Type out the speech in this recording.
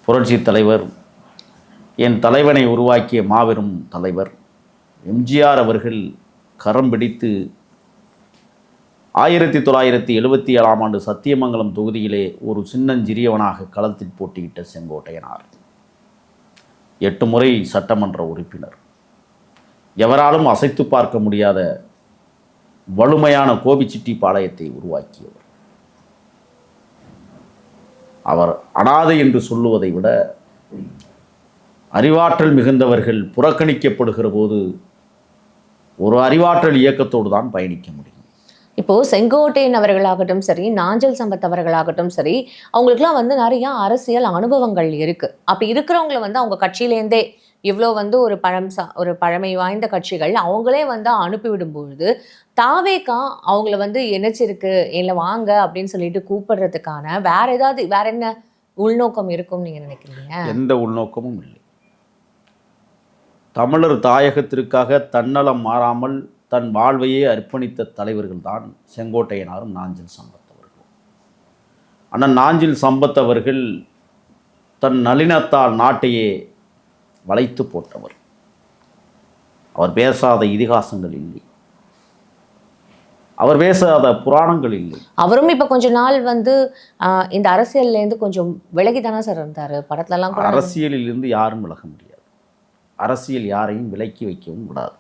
புரட்சி தலைவர், என் தலைவனை உருவாக்கிய மாபெரும் தலைவர் எம்ஜிஆர் அவர்கள் கரம் பிடித்து 1977ஆம் ஆண்டு சத்தியமங்கலம் தொகுதியிலே ஒரு சின்னஞ்சிறியவனாக களத்தில் போட்டியிட்ட செங்கோட்டையனார் 8 முறை சட்டமன்ற உறுப்பினர், எவராலும் அசைத்து பார்க்க முடியாத வலிமையான கோபிச்செட்டிப்பாளையத்தை உருவாக்கியவர். அவர் அனாதை என்று சொல்லுவதை விட அறிவாற்றல் மிகுந்தவர்கள் புறக்கணிக்கப்படுகிற போது ஒரு அறிவாற்றல் இயக்கத்தோடு தான் பயணிக்க முடியும். இப்போ செங்கோட்டையன் அவர்களாகட்டும் சரி, நாஞ்சில் சம்பத் அவர்களாகட்டும் சரி, அவங்களுக்குலாம் நிறைய அரசியல் அனுபவங்கள் இருக்கு. அப்படி இருக்கிறவங்களை அவங்க கட்சியிலேருந்தே இவ்வளோ ஒரு பழமை வாய்ந்த கட்சிகள் அவங்களே அனுப்பிவிடும் பொழுது தாவேக்கா அவங்கள இணைச்சிருக்கு, இல்லை வாங்க அப்படின்னு சொல்லிட்டு கூப்பிடுறதுக்கான வேற என்ன உள்நோக்கம் இருக்கும் நீங்க நினைக்கிறீங்க? எந்த உள்நோக்கமும் இல்லை. தமிழர் தாயகத்திற்காக தன்னலம் மாறாமல் தன் வாழ்வையே அர்ப்பணித்த தலைவர்கள் தான் செங்கோட்டையனாரும் நாஞ்சில் சம்பத் அவர்கள். ஆனால் நாஞ்சில் சம்பத் அவர்கள் தன் நளினத்தால் நாட்டையே வளைத்து போட்டவர். அவர் பேசாத இதிகாசங்கள் இல்லை, அவர் பேசாத புராணங்கள் இல்லை. அவரும் இப்ப கொஞ்ச நாள் இந்த அரசியல்ல இருந்து கொஞ்சம் விலகிதானே சார் இருந்தாரு. படத்துலலாம் கூட அரசியலில் இருந்து யாரும் விலக முடியாது. அரசியல் யாரையும் விலக்கி வைக்கவும் கூடாது.